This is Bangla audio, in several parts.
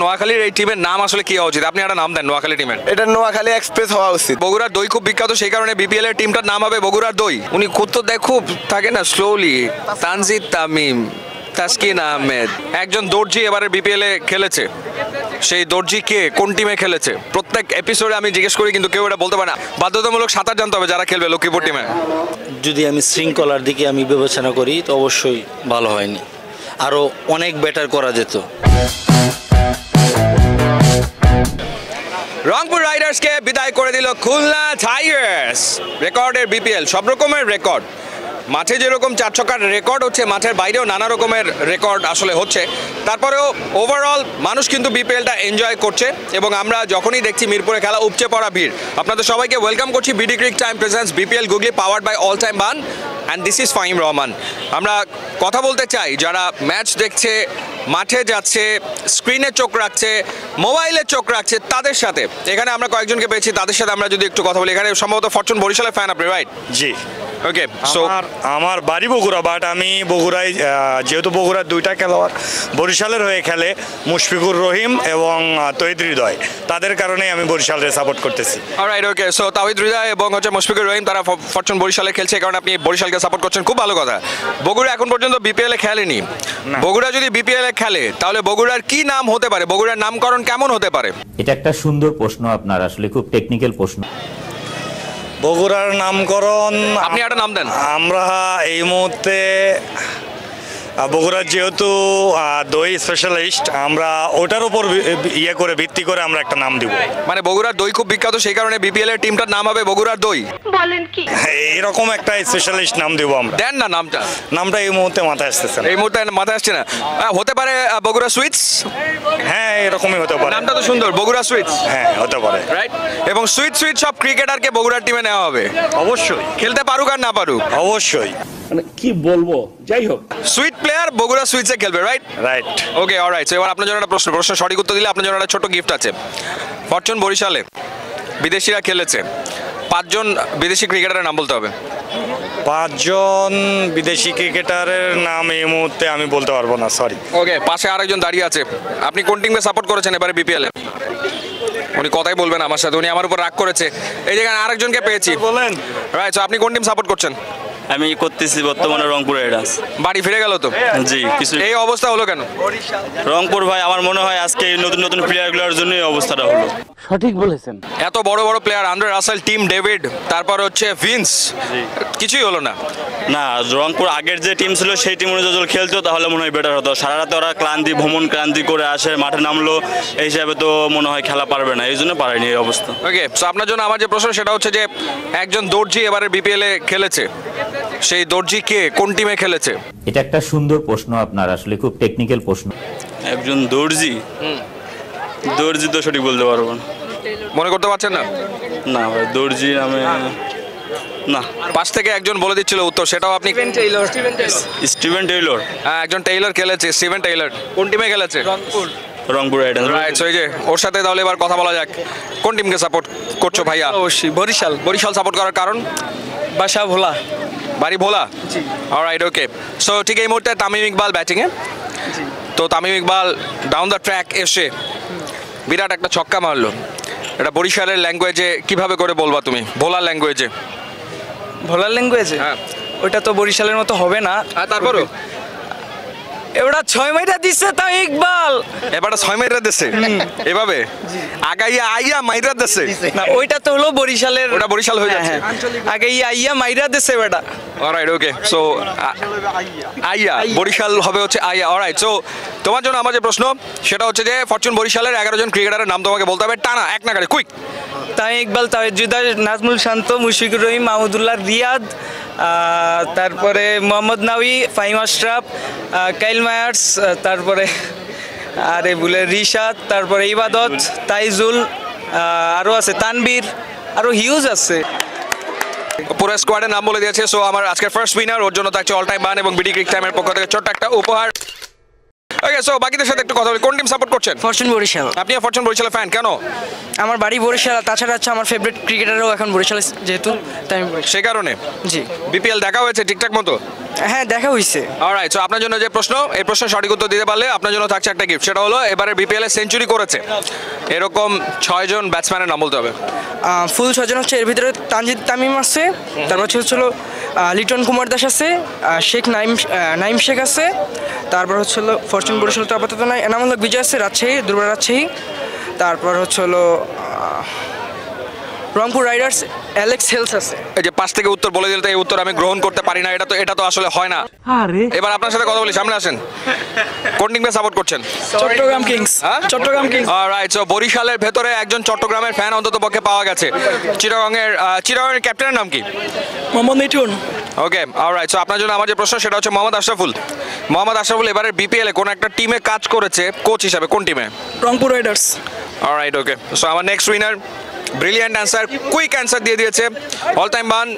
নোয়াখালীর এই টিমের নাম আসলে কি হওয়া উচিত? আপনি একটা নাম দেন নোয়াখালী টিমের। এটা নোয়াখালী এক্সপ্রেস হওয়া উচিত। বগুড়ার দই খুব বিখ্যাত, সেই কারণে বিপিএল এর টিমটার নাম হবে বগুড়ার দই। উনি কত দেখো থাকে না স্লোলি, তানজিদ তামিম, তাসকিন আহমেদ, একজন দর্জি এবারে বিপিএল এ খেলেছে। সেই দর্জি কে, কোন টিমে খেলেছে? প্রত্যেক এপিসোডে আমি জিজ্ঞেস করি কিন্তু কেউ এটা বলতে পারে না। বাধ্যতামূলক সাঁতার জানতে হবে যারা খেলবে লক্ষ্মীপুর টিমে। যদি আমি শৃঙ্খলার দিকে আমি বিবেচনা করি তো অবশ্যই ভালো হয়নি, আরও অনেক বেটার করা যেত। রংপুর রাইডার্সকে বিদায় করে দিল খুলনা টাইগার্স। রেকর্ডের বিপিএল, সব রকমের রেকর্ড। মাঠে যেরকম 4 ছক্কার রেকর্ড হচ্ছে, মাঠের বাইরেও নানা রকমের রেকর্ড আসলে হচ্ছে। তারপরেও ওভারঅল মানুষ কিন্তু বিপিএলটা এনজয় করছে এবং আমরা যখনই দেখছি মিরপুরে খেলা উপচে পড়া ভিড়। আপনাদের সবাইকে ওয়েলকাম করছি BD cric time presents BPL googly powered by all time bun and this is Fahim Rahman. আমরা কথা বলতে চাই যারা ম্যাচ দেখছে, মাঠে যাচ্ছে, স্ক্রিনে চোখ রাখছে, মোবাইলে চোখ রাখছে, তাদের সাথে। এখানে আমরা কয়েকজনকে পেয়েছি, তাদের সাথে আমরা যদি একটু কথা বলি। এখানে সম্ভবত ফরচুন বরিশালের ফ্যান আপনি, রাইট? জি। ওকে, সো আমার বাড়ি বগুড়া, বাট আমি বগুড়ায় যেহেতু বগুড়ার 2টা খেলোয়াড় বরিশালের হয়ে খেলে, মুশফিকুর রহিম এবং তহিদ হৃদয়, তাদের কারণেই আমি বরিশালের সাপোর্ট করতেছি। অলরাইট, ওকে। সো তহিদ হৃদয় এবং মুশফিকুর রহিম তারা ফরচুন বরিশালে খেলছে, কারণ আপনি বরিশালকে সাপোর্ট করছেন, খুব ভালো কথা। বগুড়া এখন পর্যন্ত বিপিএল এ খেলেনি। বগুড়া যদি বিপিএল এ খেলে তাহলে বগুড়ার কি নাম হতে পারে? বগুড়ার নামকরণ কেমন হতে পারে? এটা একটা সুন্দর প্রশ্ন আপনার, আসলে খুব টেকনিক্যাল প্রশ্ন। বগুড়ার নামকরণ আপনি একটা নাম দেন। আমরা এই মুহূর্তে বগুড়ার যেহেতু দই স্পেশালিস্ট, আমরা ওটার উপর ভিত্তি করে আমরা একটা নাম দিব। মানে বগুড়ার দই খুব বিখ্যাত, সেই কারণে বিপিএল এর টিমটার নাম হবে বগুড়ার দই। বলেন কি? এরকম একটা স্পেশালিস্ট নাম দিব আমরা। দেন না নামটা। নামটা এই মুহূর্তে মাথায় আসতেছে না। এই মুহূর্তে মাথায় আসছে না। হতে পারে বগুড়া সুইটস। হ্যাঁ, এরকমই হতে পারে। নামটা তো সুন্দর, বগুড়া সুইটস। হ্যাঁ, হতে পারে, রাইট। এবং সুইট সুইট সব ক্রিকেটারকে বগুড়ার টিমে নেওয়া হবে। অবশ্যই খেলতে পারুক আর না পারুক, অবশ্যই। মানে কি বলবো, যাই হোক, সুইট প্লেয়ার বগুড়া সুইটসে খেলবে, রাইট? রাইট। ওকে, অলরাইট। সো এবার আপনার জন্য একটা প্রশ্ন সঠিক উত্তর দিলে আপনার জন্য একটা ছোট গিফট আছে। ফরচুন বরিশালে বিদেশিরা খেলেছে, 5 জন বিদেশি ক্রিকেটারের নাম বলতে হবে। 5 জন বিদেশি ক্রিকেটারের নাম এই মুহূর্তে আমি বলতে পারবো না, সরি। ওকে, পাশে আরেকজন দাঁড়িয়ে আছে। আপনি কোন টিমকে সাপোর্ট করেছেন এবারে বিপিএল এ? উনি কথাই বলবেন আমার সাথে, উনি আমার উপর রাগ করেছে। এই জায়গায় আরেকজনকে পেয়েছি, বলেন। রাইট। সো আপনি কোন টিম সাপোর্ট করছেন? আমি করতেছি বর্তমানে রংপুর রাইডার্স। বাড়ি ফিরে গেল তো? জি, কিছু। এই অবস্থা হলো কেন? রংপুর ভাই, আমার মনে হয় আজকে এই নতুন নতুন প্লেয়ারগুলোর জন্যই এই অবস্থাটা হলো। সঠিক বলেছেন। এত বড় বড় player, Andre Russell, Tim David, তারপর হচ্ছে ভিন্স, কিছুই হলো না। না, রংপুর আগের যে টিম ছিল সেই টিম অনুযায়ী যদি খেলতো তাহলে মনে হয় বেটার হতো। সারা রাতে ওরা ভ্রমণ ক্লান্তি করে আসে, মাঠে নামলো, এই হিসাবে তো মনে হয় খেলা পারবে না, এই জন্য পারেনি এই অবস্থা। ওকে, সো আপনার জন্য আমার যে প্রশ্ন সেটা হচ্ছে যে একজন দর্জি এবারে বিপিএল এ খেলেছে। সেই দর্জি কে, কোন টিমে খেলেছে? এটা একটা সুন্দর প্রশ্ন আপনার, আসলে খুব টেকনিক্যাল প্রশ্ন। একজন দর্জি তো সঠিক বলতে পারবো না। মনে করতে পারছেন না? না ভাই, দর্জি নামে না। পাশ থেকে একজন বলে দিচ্ছিল উত্তর, সেটাও আপনি। Steven Taylor. হ্যাঁ, একজন টেইলর খেলেছে, স্টিভেন টেইলর। কোন টিমে খেলেছে? রংপুর রাইডার্স। রাইট। সো এই যে ওর সাথে তাহলে এবার কথা বলা যাক। কোন টিমকে সাপোর্ট করছো ভাইয়া? অবশ্যই বরিশাল। বরিশাল সাপোর্ট করার কারণ? বাসা ভোলা। বাড়ি ভোলা? অলরাইট, ওকে। সো ঠিক এই মুহূর্তে তামিম ইকবাল ব্যাটিংয়ে। তো Tamim Iqbal down the track এসে বিরাট একটা ছক্কা মারলো। এটা বরিশালের ল্যাঙ্গুয়েজে কিভাবে করে বলবা তুমি? ভোলার ল্যাঙ্গুয়েজে? ভোলার ল্যাঙ্গুয়েজে? হ্যাঁ। ওইটা তো বরিশালের মতো হবে না। তারপরও এবার 6 মাইরা দিচ্ছে তাও ইকবাল। এবারটা 6 মাইরা দিচ্ছে এভাবে আগাইয়া আইয়া মাইরা দিচ্ছে না, ওইটা তো হলো বরিশালের। ওটা বরিশাল হয়ে যাচ্ছে। আগাইয়া আইয়া মাইরা দিচ্ছে বেটা। অলরাইট, ওকে। সো আইয়া বরিশাল হবে হচ্ছে আইয়া। অলরাইট। সো তোমার জন্য আমার যে প্রশ্ন সেটা হচ্ছে যে ফরচুন বরিশালের 11 জন ক্রিকেটারের নাম তোমাকে বলতে হবে টানা, এক নাগাড়ে, কুইক। তামিম ইকবাল, তাওহিদ হৃদয়, নাজমুল শান্ত, মুশফিকুর রহিম, মাহমুদুল্লাহ রিয়াদ, তারপরে মোহাম্মদ নাওয়ি, ফাহিম আশরাফ, কাইল মায়ার্স, তারপরে আরে বলে রিশাদ, তারপরে ইবাদত, তাইজুল, আরও আছে তানবীর, আরও হিউজ আছে। পুরো স্কোয়াডের নাম বলে দিয়েছে। সো আমার আজকের ফার্স্ট উইনার, ওর জন্য থাকছে অল টাইম বান এবং বিডি ক্রিক টাইমের পক্ষ থেকে ছোট্ট একটা উপহার। ওকে, সো বাকিদের সাথে একটু কথা বলি। কোন টিম সাপোর্ট করছেন? ফরচুন বরিশাল। আপনি ফরচুন বরিশালের ফ্যান, কেন? আমার বাড়ি বরিশাল, তাছাড়া হচ্ছে আমার ফেভারিট ক্রিকেটারও এখন বরিশাল যেহেতু, তাই আমি সেই কারণে জি। বিপিএল দেখা হয়েছে ঠিকঠাক মতো? হ্যাঁ, দেখা হয়েছে। অলরাইট, সো আপনার জন্য যে প্রশ্ন, এই প্রশ্নের সঠিক উত্তর দিতে পারলে আপনার জন্য থাকছে একটা গিফট। সেটা হলো এবারে বিপিএল এ সেঞ্চুরি করেছে এরকম 6 জন ব্যাটসম্যানের নাম বলতে হবে। ফুল 6 জন হচ্ছে, এর ভিতরে তানজিদ তামিম আছে, তারপর হচ্ছিল লিটন কুমার দাস আছে, শেখ নাইম শেখ আছে, তারপর হচ্ছিল ফরচুন বরিশাল তো আপাতত নাই, এনামুল হক বিজয় আছে রাজশাহী, দুর্বার রাজশাহী, তারপর হচ্ছিল রংপুর রাইডার্স অ্যালেক্স হেলস আছে। এই যে 5 থেকে উত্তর বলে দিলে তো এই উত্তর আমি গ্রহণ করতে পারি না, এটা তো আসলে হয় না। এবার আপনার সাথে কথা বলি, সামনে আসেন। কোন টিমকে সাপোর্ট করছেন? চট্টগ্রাম কিংস। হ্যাঁ? চট্টগ্রাম কিংস। অলরাইট, সো বরিশালের ভেতরে একজন চট্টগ্রামের ফ্যান অন্তত পক্ষে পাওয়া গেছে। চিটাগংয়ের ক্যাপ্টেনের নাম কি? মোহাম্মদ মিঠুন। ওকে, অলরাইট, সো আপনার জন্য আমার যে প্রশ্ন সেটা হচ্ছে মোহাম্মদ আশরাফুল। মোহাম্মদ আশরাফুল এবারে বিপিএল এ কোন একটা টিমে কাজ করেছে কোচ হিসাবে, কোন টিমে? রংপুর রাইডার্স। অলরাইট, ওকে, সো আমার next winner brilliant answer, quick answer দিয়ে দিয়েছে। অল টাইম বান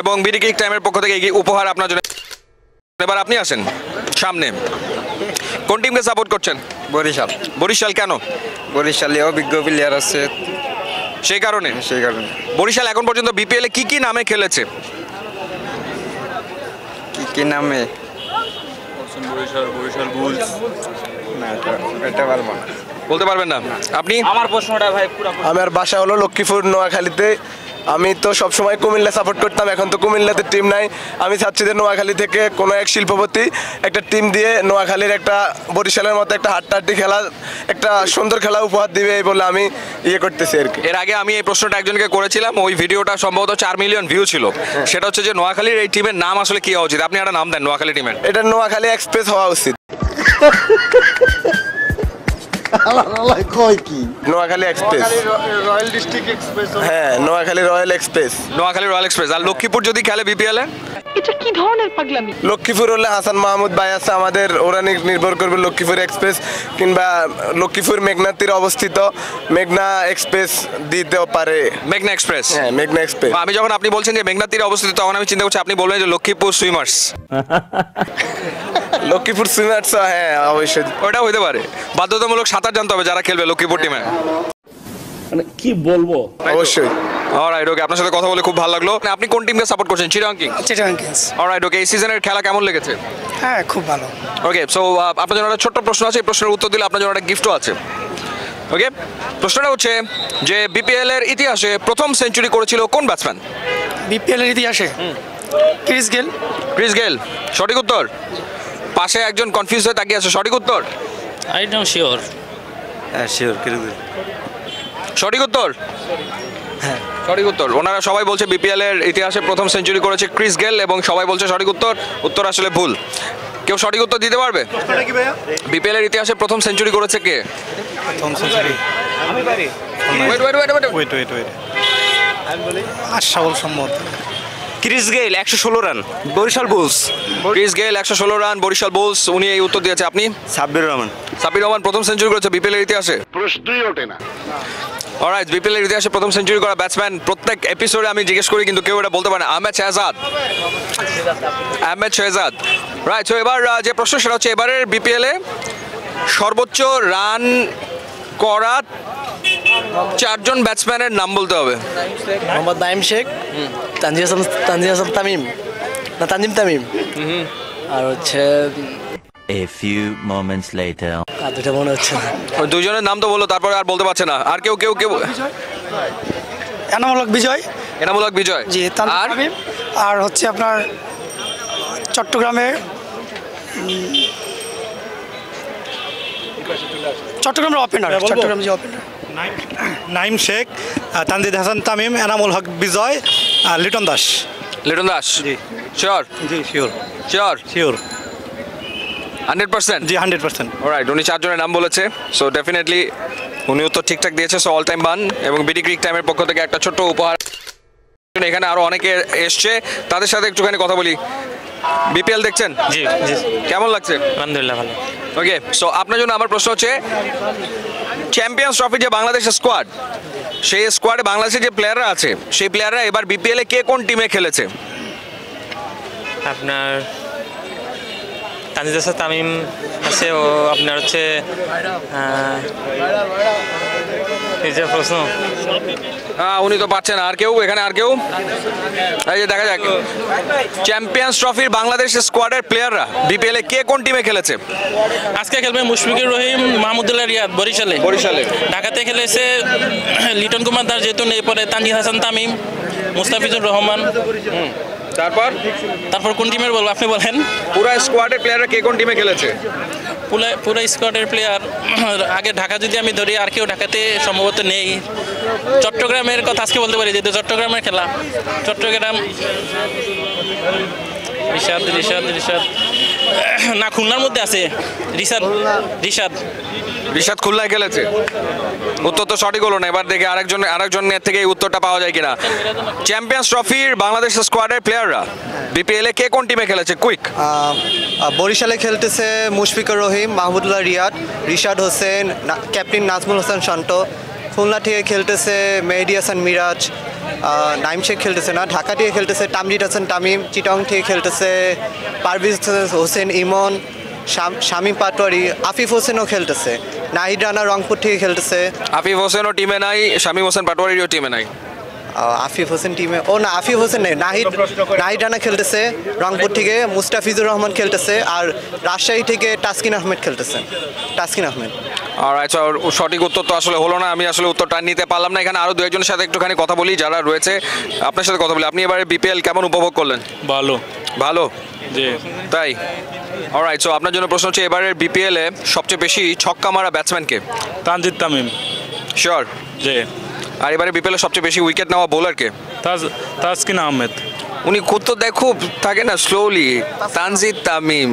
এবং বিডি ক্রিক টাইমের পক্ষ থেকে এই উপহার আপনার জন্য। এবার আপনি আসেন সামনে। কোন টিমকে সাপোর্ট করছেন? বরিশাল। বরিশাল কেন? বরিশালে অভিজ্ঞ প্লেয়ার আছে, সেই কারণে। সেই কারণে। বরিশাল এখন পর্যন্ত বিপিএল এ কি নামে খেলেছে? কি নামে? না, এটা পারবো না। বলতে পারবেন না আপনি? আমার প্রশ্নটা ভাই পুরো আমার বাসা হলো লক্ষ্মীপুর নোয়াখালীতে। আমি তো সবসময় কুমিল্লা সাপোর্ট করতাম, এখন তো কুমিল্লাতে টিম নাই। আমি চাচ্ছি যে নোয়াখালী থেকে কোনো এক শিল্পপতি একটা টিম দিয়ে নোয়াখালীর একটা বরিশালের মতো একটা হাড্ডাহাড্ডি খেলা, একটা সুন্দর খেলা উপহার দিবে এই বলে আমি করতেছি আর কি। এর আগে আমি এই প্রশ্নটা একজনকে করেছিলাম, ওই ভিডিওটা সম্ভবত 4 মিলিয়ন ভিউ ছিল। সেটা হচ্ছে যে নোয়াখালীর এই টিমের নাম আসলে কি হওয়া উচিত? আপনি একটা নাম দেন নোয়াখালী টিমের। এটা নোয়াখালী এক্সপ্রেস হওয়া উচিত। Noakhali express, royal district express. হ্যাঁ, Noakhali royal express. Noakhali royal express. আর লক্ষ্মীপুর যদি খেলে বিপিএল এ? এটা কি ধরনের পাগলামি? লক্ষ্মীপুর হলে হাসান মাহমুদ ভাই আছে আমাদের, ওরা নির্ভর করবে লক্ষ্মীপুর এক্সপ্রেস, কিংবা লক্ষ্মীপুর মেঘনা তীরে অবস্থিত মেঘনা এক্সপ্রেস দিতেও পারে। মেঘনা এক্সপ্রেস। হ্যাঁ, মেঘনা এক্সপ্রেস। আমি যখন আপনি বলছেন যে মেঘনা তীরে অবস্থিত, তখন আমি চিন্তা করছি আপনি বলবেন যে লক্ষ্মীপুর সুইমার্স। লক্ষ্মীপুর সুইমার্স, হ্যাঁ অবশ্যই ওটা হইতে পারে। বাধ্যতামূলক সাঁতার জানতে হবে যারা খেলবে লক্ষ্মীপুর টিমে। মানে কি বলবো, অবশ্যই। অলরাইট, ওকে, আপনার সাথে কথা বলে খুব ভালো লাগলো। আপনি কোন টিমকে সাপোর্ট করছেন? Chittagong kings. Chittagong kings. Alright, okay, এই সিজনের খেলা কেমন লেগেছে? হ্যাঁ, খুব ভালো। ওকে, সো আপনার জন্য একটা ছোট্ট প্রশ্ন আছে, এই প্রশ্নের উত্তর দিলে আপনার জন্য একটা গিফটও আছে। ওকে, প্রশ্নটা হচ্ছে যে বিপিএল এর ইতিহাসে প্রথম সেঞ্চুরি করেছিল কোন ব্যাটসম্যান? বিপিএল এর ইতিহাসে ক্রিস গেল। ক্রিস গেল সঠিক উত্তর। পাশে একজন কনফিউজ হয়ে তাকিয়ে আছে। সঠিক উত্তর? I don't sure. হ্যাঁ শিওর, সঠিক উত্তর? হ্যাঁ, সঠিক উত্তর। ওনারা সবাই বলছে বিপিএল এর ইতিহাসে প্রথম সেঞ্চুরি করেছে ক্রিস গেল, এবং সবাই বলছে সঠিক উত্তর। উত্তর আসলে ভুল। কেউ সঠিক উত্তর দিতে পারবে? বিপিএল এর ইতিহাসে প্রথম সেঞ্চুরি করেছে কে? প্রথম সেঞ্চুরি আশরাফুল সম্মত। Chris Gayle 116 run, Barishal Bulls. Chris Gayle 116 run, Barishal bull's. উনি এই উত্তর দিয়েছে। আপনি? সাব্বির রহমান। সাব্বির রহমান প্রথম সেঞ্চুরি করেছে বিপিএল এর ইতিহাসে? প্রশ্নই ওঠে না। অলরাইট, বিপিএল এর ইতিহাসে প্রথম সেঞ্চুরি করা ব্যাটসম্যান প্রত্যেক এপিসোডে আমি জিজ্ঞেস করি কিন্তু কেউ এটা বলতে পারে না। আহমেদ শেহজাদ। আহমেদ শেহজাদ, রাইট। সো এবার যে প্রশ্ন সেটা হচ্ছে এবারের বিপিএল এ সর্বোচ্চ রান করা 4 জন ব্যাটসম্যানের নাম বলতে হবে। মোহাম্মদ নাইম শেখ, তানজিম হাসান তামিম, না তানজিম তামিম, আর হচ্ছে A few moments later. দুটা মনে হচ্ছে না। ওই দুইজনের নাম তো বললো, তারপরে আর বলতে পারছে না। আর কেউ? এনামুল হক বিজয়। এনামুল হক বিজয়। জি। আর আর হচ্ছে আপনার চট্টগ্রামের ওপেনার, চট্টগ্রাম যে ওপেনার নাইম শেখ, তানজিদ হাসান তামিম, এনামুল হক বিজয়, লিটন দাস। লিটন দাস। জি, শিওর? জি শিওর। শিওর? শিওর 100%? জি 100%। অলরাইট, উনি 4 জনের নাম বলেছে। সো ডেফিনেটলি উনি উত্তর ঠিকঠাক দিয়েছে। সো অল টাইম বান এবং বিডি ক্রিক টাইমের পক্ষ থেকে একটা ছোট্ট উপহার। এখানে আরো অনেকে এসছে, তাদের সাথে একটুখানি কথা বলি। বিপিএল দেখছেন? জি জি। কেমন লাগছে? আলহামদুলিল্লাহ ভালো। ওকে, সো আপনার জন্য আমার প্রশ্ন হচ্ছে চ্যাম্পিয়ন্স ট্রফি যে বাংলাদেশের স্কোয়াড, সেই স্কোয়াডে বাংলাদেশের যে প্লেয়াররা আছে সেই প্লেয়াররা এবার বিপিএল এ কে কোন টিমে খেলেছে? আপনার তানজিদ হাসান তামিম আছে ও আপনার হচ্ছে এই যে প্রশ্ন উনি তো পাচ্ছেন। আর কেউ এখানে? আর কেউ? এই যে দেখা যাক চ্যাম্পিয়ন্স ট্রফির বাংলাদেশ স্কোয়াডের প্লেয়াররা বিপিএল এ কে কোন টিমে খেলেছে? আজকে খেলবে মুশফিকুর রহিম, মাহমুদুল্লাহ রিয়াদ বরিশালে। ঢাকাতে খেলেছে লিটন কুমার দাস, যেহেতু নেই, পরে তানজিদ হাসান তামিম, মুস্তাফিজুর রহমান। তারপর কোন টিমের বলবো আপনি বলেন? পুরো স্কোয়াডের প্লেয়াররা কে কোন টিমে খেলেছে? পুরো স্কোয়াডের প্লেয়ার আগে ঢাকা যদি আমি ধরি, আর কেউ ঢাকাতে সম্ভবত নেই। চট্টগ্রামের কথা আজকে বলতে পারি, যেহেতু চট্টগ্রামের খেলা। চট্টগ্রাম রিশাদ না, খুলনার মধ্যে আছে রিশাদ খুলনায় খেলেছে। উত্তর তো সঠিক হলো না। এবার দেখে আরেকজনের থেকে এই উত্তরটা পাওয়া যায় কিনা। চ্যাম্পিয়ন্স ট্রফির বাংলাদেশ স্কোয়াডের প্লেয়াররা বিপিএল এ কে কোন টিমে খেলেছে? কুইক। বরিশালে খেলতেছে মুশফিকুর রহিম, মাহমুদুল্লাহ রিয়াদ, রিশাদ হোসেন, ক্যাপ্টেন নাজমুল হাসান শান্ত। খুলনা থেকে খেলতেছে মেহেদি হাসান মিরাজ, নাইম শেখ খেলতেছে না। ঢাকা থেকে খেলতেছে তানজিদ হাসান তামিম, চিটং থেকে খেলতেছে পারভেজ হোসেন ইমন, শামীম পাটোয়ারি, আফিফ হোসেনও খেলতেছে। নাহিদ রানা রংপুর থেকে খেলতেছে। আফিফ হোসেনও টিমে নাই, শামীম হোসেন পাটোয়ারিও টিমে নাই। আফিফ হোসেন টিমে, না আফিফ হোসেন নেই। নাহিদ রানা খেলতেছে রংপুর থেকে, মুস্তাফিজুর রহমান খেলতেছে, আর রাজশাহী থেকে তাসকিন আহমেদ খেলতেছে। আচ্ছা, সঠিক উত্তর তো আসলে হলো না। আমি আসলে উত্তরটা নিতে পারলাম না। এখানে আরো দু একজনের সাথে একটুখানি কথা বলি যারা রয়েছে। আপনার সাথে কথা বলি, আপনি এবারে বিপিএল কেমন উপভোগ করলেন? ভালো জি, তাই। অলরাইট, সো আপনার জন্য প্রশ্ন হচ্ছে এবারের বিপিএল এ সবচেয়ে বেশি ছক্কা মারা ব্যাটসম্যানকে? তানজিদ তামিম। শিওর? জি। আর এবারে বিপিএল এ সবচেয়ে বেশি উইকেট নেওয়া বোলারকে? তাসকিন আহমেদ। উনি খুব তো খুব থাকে না স্লোলি। তানজিদ তামিম,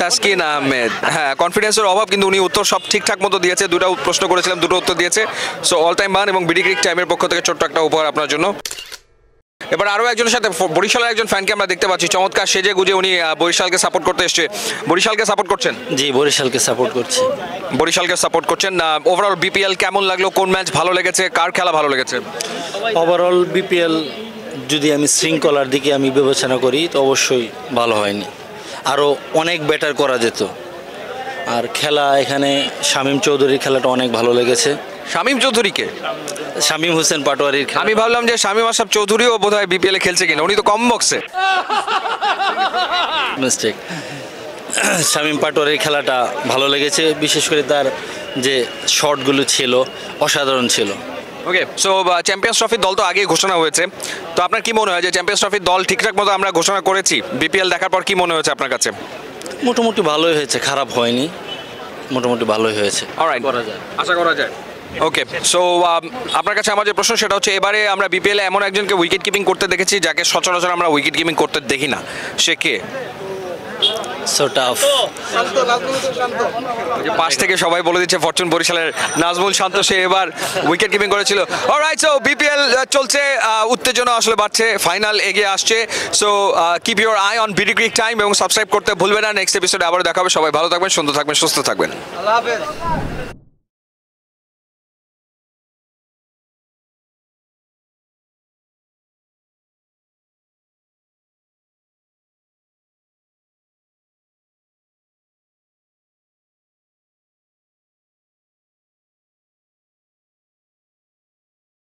তাসকিন আহমেদ। হ্যাঁ, কনফিডেন্সের অভাব, কিন্তু উনি উত্তর সব ঠিকঠাক মতো দিয়েছে। দুটো প্রশ্ন করেছিলাম, দুটো উত্তর দিয়েছে। সো অল টাইম বান এবং বিডি ক্রিক টাইমের পক্ষ থেকে ছোট্ট একটা উপহার আপনার জন্য। এবার আরও একজনের সাথে বরিশালের একজন ফ্যানকে আমরা দেখতে পাচ্ছি, চমৎকার সেজে গুজে উনি বরিশালকে সাপোর্ট করতে এসছে। বরিশালকে সাপোর্ট করছেন? জি, বরিশালকে সাপোর্ট করছি। বরিশালকে সাপোর্ট করছেন। ওভারঅল বিপিএল কেমন লাগলো? কোন ম্যাচ ভালো লেগেছে? কার খেলা ভালো লেগেছে? ওভারঅল বিপিএল যদি আমি শৃঙ্খলার দিকে আমি বিবেচনা করি তো অবশ্যই ভালো হয়নি, আরও অনেক বেটার করা যেত। আর খেলা এখানে শামীম চৌধুরীর খেলাটা অনেক ভালো লেগেছে। শামীম চৌধুরীকে? শামীম হোসেন পাটোয়ারির। আমি ভাবলাম যে শামীম আশরাফ চৌধুরীও বোধহয় বিপিএল এ খেলছে কিনা, উনি তো কম বক্সে। মিস্টেক। শামীম পাটোয়ারির খেলাটা ভালো লেগেছে, বিশেষ করে তার যে শটগুলো ছিল অসাধারণ ছিল। ওকে, সো চ্যাম্পিয়ন্স ট্রফির দল তো আগেই ঘোষণা হয়েছে, তো আপনার কি মনে হয় যে চ্যাম্পিয়ন্স ট্রফির দল ঠিকঠাক মতো আমরা ঘোষণা করেছি? বিপিএল দেখার পর কি মনে হয়েছে আপনার কাছে? মোটামুটি ভালোই হয়েছে, খারাপ হয়নি, মোটামুটি ভালোই হয়েছে। অলরাইট, আশা করা যায়। ওকে, সো আপনার কাছে আমার যে প্রশ্ন সেটা হচ্ছে এবারে আমরা বিপিএল এমন একজনকে উইকেট কিপিং করতে দেখেছি যাকে সচরাচর আমরা উইকেট কিপিং করতে দেখি না, সে কে? So tough. পাশ থেকে সবাই বলে দিচ্ছে ফরচুন বরিশালের নাজমুল শান্ত, সে এবার উইকেট কিপিং করেছিল। অলরাইট, সো বিপিএল চলছে, উত্তেজনা আসলে বাড়ছে, ফাইনাল এগিয়ে আসছে। So keep your eye on BD cric time এবং সাবস্ক্রাইব করতে ভুলবেন না। নেক্সট এপিসোডে আবারও দেখা হবে। সবাই ভালো থাকবেন, সুন্দর থাকবেন, সুস্থ থাকবেন। আল্লাহ হাফেজ।